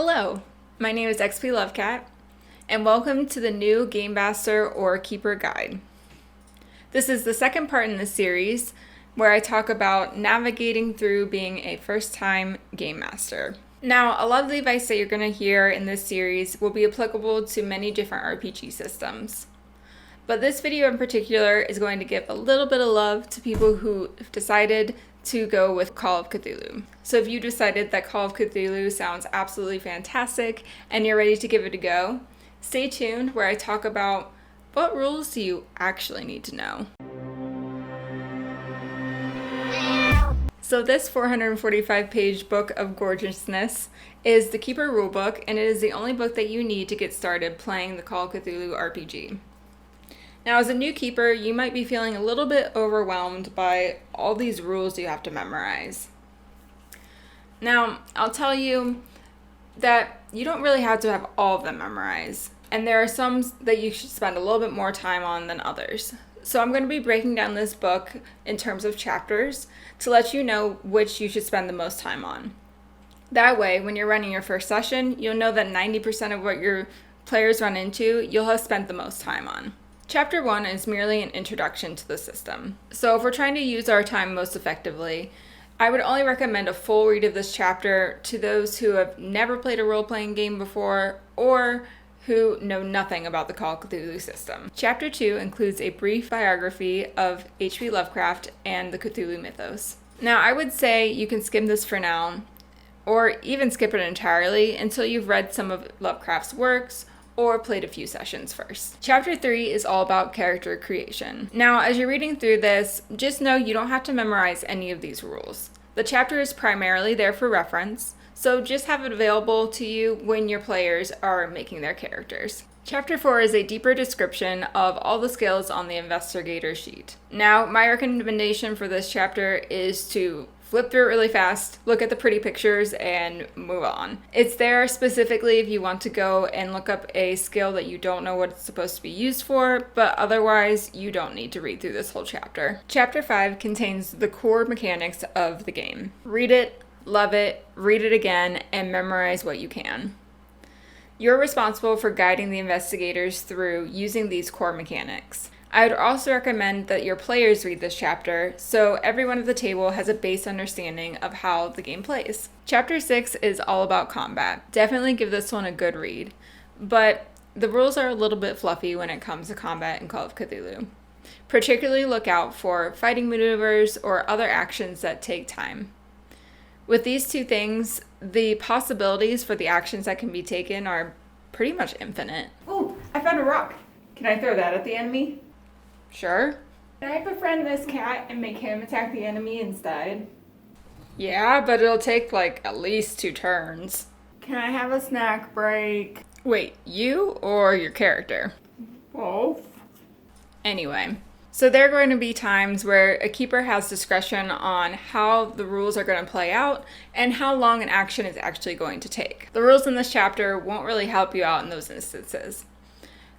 Hello, my name is XPLovecat, and welcome to the new Game Master or Keeper Guide. This is the second part in this series where I talk about navigating through being a first-time Game Master. Now, a lot of the advice that you're going to hear in this series will be applicable to many different RPG systems. But this video in particular is going to give a little bit of love to people who have decided to go with Call of Cthulhu. So if you decided that Call of Cthulhu sounds absolutely fantastic and you're ready to give it a go, stay tuned where I talk about what rules do you actually need to know. So this 445-page book of gorgeousness is the Keeper Rulebook, and it is the only book that you need to get started playing the Call of Cthulhu RPG. Now, as a new keeper, you might be feeling a little bit overwhelmed by all these rules you have to memorize. Now, I'll tell you that you don't really have to have all of them memorized, and there are some that you should spend a little bit more time on than others. So I'm going to be breaking down this book in terms of chapters to let you know which you should spend the most time on. That way, when you're running your first session, you'll know that 90% of what your players run into, you'll have spent the most time on. Chapter 1 is merely an introduction to the system. So if we're trying to use our time most effectively, I would only recommend a full read of this chapter to those who have never played a role-playing game before or who know nothing about the Call of Cthulhu system. Chapter 2 includes a brief biography of H.P. Lovecraft and the Cthulhu mythos. Now, I would say you can skim this for now, or even skip it entirely until you've read some of Lovecraft's works or played a few sessions first. Chapter 3 is all about character creation. Now, as you're reading through this, just know you don't have to memorize any of these rules. The chapter is primarily there for reference, so just have it available to you when your players are making their characters. Chapter 4 is a deeper description of all the skills on the investigator sheet. Now, my recommendation for this chapter is to flip through it really fast, look at the pretty pictures, and move on. It's there specifically if you want to go and look up a skill that you don't know what it's supposed to be used for, but otherwise, you don't need to read through this whole chapter. Chapter 5 contains the core mechanics of the game. Read it, love it, read it again, and memorize what you can. You're responsible for guiding the investigators through using these core mechanics. I would also recommend that your players read this chapter so everyone at the table has a base understanding of how the game plays. Chapter 6 is all about combat. Definitely give this one a good read, but the rules are a little bit fluffy when it comes to combat in Call of Cthulhu. Particularly look out for fighting maneuvers or other actions that take time. With these two things, the possibilities for the actions that can be taken are pretty much infinite. Ooh, I found a rock. Can I throw that at the enemy? Sure. Can I befriend this cat and make him attack the enemy instead? Yeah, but it'll take at least 2 turns. Can I have a snack break? Wait, you or your character? Both. Anyway, so there are going to be times where a keeper has discretion on how the rules are going to play out and how long an action is actually going to take. The rules in this chapter won't really help you out in those instances.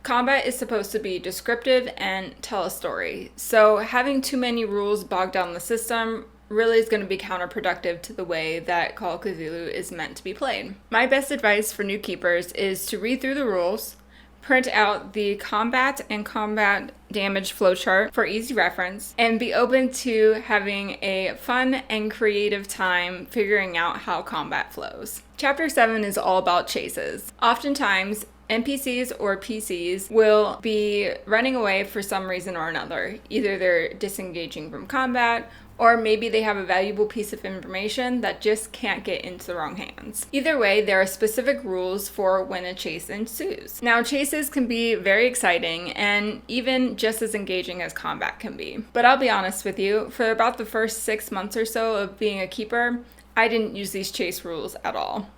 Combat is supposed to be descriptive and tell a story, so having too many rules bogged down the system really is going to be counterproductive to the way that Call of Cthulhu is meant to be played. My best advice for new keepers is to read through the rules, print out the combat and combat damage flowchart for easy reference, and be open to having a fun and creative time figuring out how combat flows. Chapter 7 is all about chases. Oftentimes, NPCs or PCs will be running away for some reason or another. Either they're disengaging from combat, or maybe they have a valuable piece of information that just can't get into the wrong hands. Either way, there are specific rules for when a chase ensues. Now, chases can be very exciting and even just as engaging as combat can be. But I'll be honest with you, for about the first 6 months or so of being a keeper, I didn't use these chase rules at all.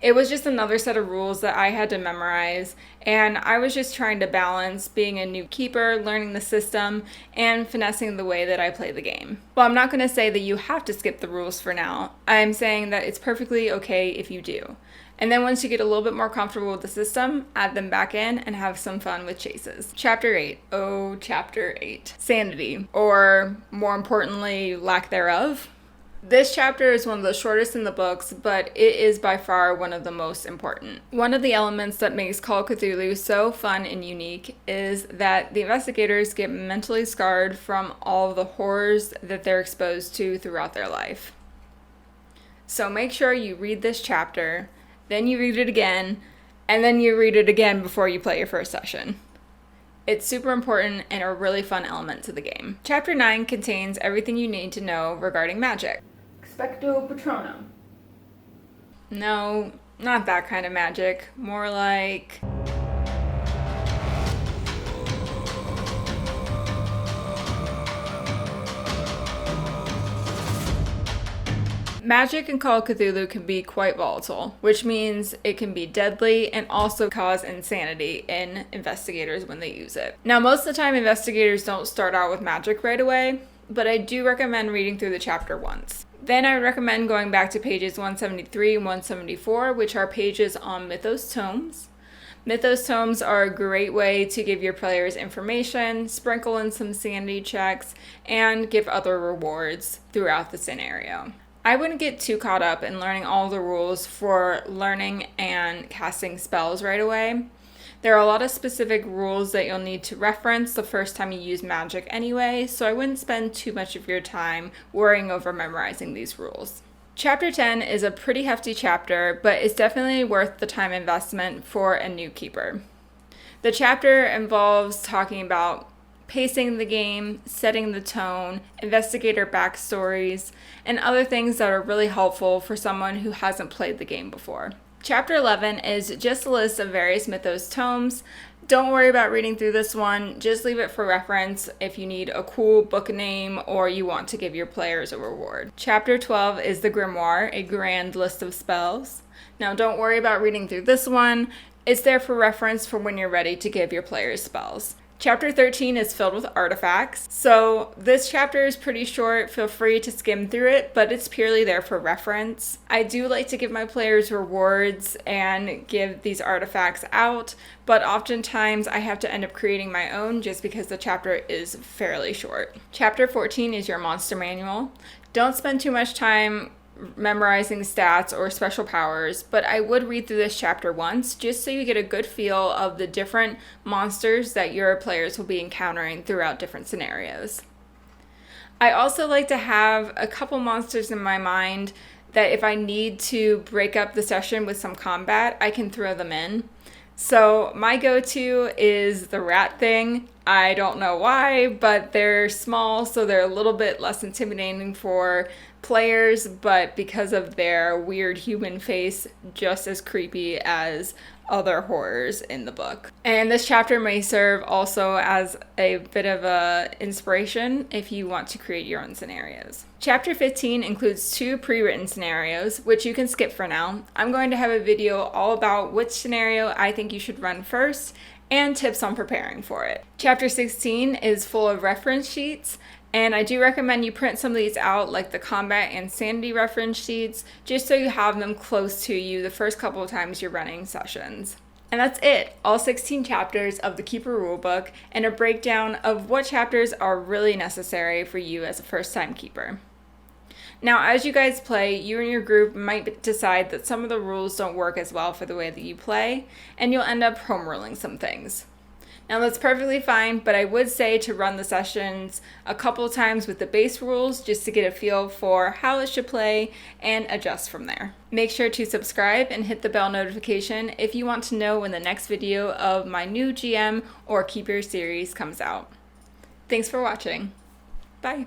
It was just another set of rules that I had to memorize, and I was just trying to balance being a new keeper, learning the system, and finessing the way that I play the game. Well, I'm not going to say that you have to skip the rules for now. I'm saying that it's perfectly okay if you do. And then once you get a little bit more comfortable with the system, add them back in and have some fun with chases. Chapter 8. Oh, Chapter 8. Sanity. Or, more importantly, lack thereof. This chapter is one of the shortest in the books, but it is by far one of the most important. One of the elements that makes Call of Cthulhu so fun and unique is that the investigators get mentally scarred from all of the horrors that they're exposed to throughout their life. So make sure you read this chapter, then you read it again, and then you read it again before you play your first session. It's super important and a really fun element to the game. Chapter 9 contains everything you need to know regarding magic. Expecto Patronum. No, not that kind of magic. More like... Magic in Call of Cthulhu can be quite volatile, which means it can be deadly and also cause insanity in investigators when they use it. Now, most of the time, investigators don't start out with magic right away, but I do recommend reading through the chapter once. Then I would recommend going back to pages 173 and 174, which are pages on Mythos tomes. Mythos tomes are a great way to give your players information, sprinkle in some sanity checks, and give other rewards throughout the scenario. I wouldn't get too caught up in learning all the rules for learning and casting spells right away. There are a lot of specific rules that you'll need to reference the first time you use magic anyway, so I wouldn't spend too much of your time worrying over memorizing these rules. Chapter 10 is a pretty hefty chapter, but it's definitely worth the time investment for a new keeper. The chapter involves talking about pacing the game, setting the tone, investigator backstories, and other things that are really helpful for someone who hasn't played the game before. Chapter 11 is just a list of various Mythos tomes. Don't worry about reading through this one, just leave it for reference if you need a cool book name or you want to give your players a reward. Chapter 12 is the Grimaire, a grand list of spells. Now don't worry about reading through this one, it's there for reference for when you're ready to give your players spells. Chapter 13 is filled with artifacts, so this chapter is pretty short, feel free to skim through it, but it's purely there for reference. I do like to give my players rewards and give these artifacts out, but oftentimes I have to end up creating my own just because the chapter is fairly short. Chapter 14 is your monster manual. Don't spend too much time memorizing stats or special powers, but I would read through this chapter once just so you get a good feel of the different monsters that your players will be encountering throughout different scenarios. I also like to have a couple monsters in my mind that if I need to break up the session with some combat, I can throw them in. So my go-to is the rat thing. I don't know why, but they're small, so they're a little bit less intimidating for players, but because of their weird human face, just as creepy as other horrors in the book. And this chapter may serve also as a bit of a inspiration if you want to create your own scenarios. Chapter 15 includes 2 pre-written scenarios, which you can skip for now. I'm going to have a video all about which scenario I think you should run first and tips on preparing for it. Chapter 16 is full of reference sheets, and I do recommend you print some of these out, like the combat and sanity reference sheets, just so you have them close to you the first couple of times you're running sessions. And that's it, all 16 chapters of the Keeper Rulebook, and a breakdown of what chapters are really necessary for you as a first-time keeper. Now, as you guys play, you and your group might decide that some of the rules don't work as well for the way that you play, and you'll end up home ruling some things. Now that's perfectly fine, but I would say to run the sessions a couple times with the base rules just to get a feel for how it should play and adjust from there. Make sure to subscribe and hit the bell notification if you want to know when the next video of my new GM or Keeper series comes out. Thanks for watching. Bye.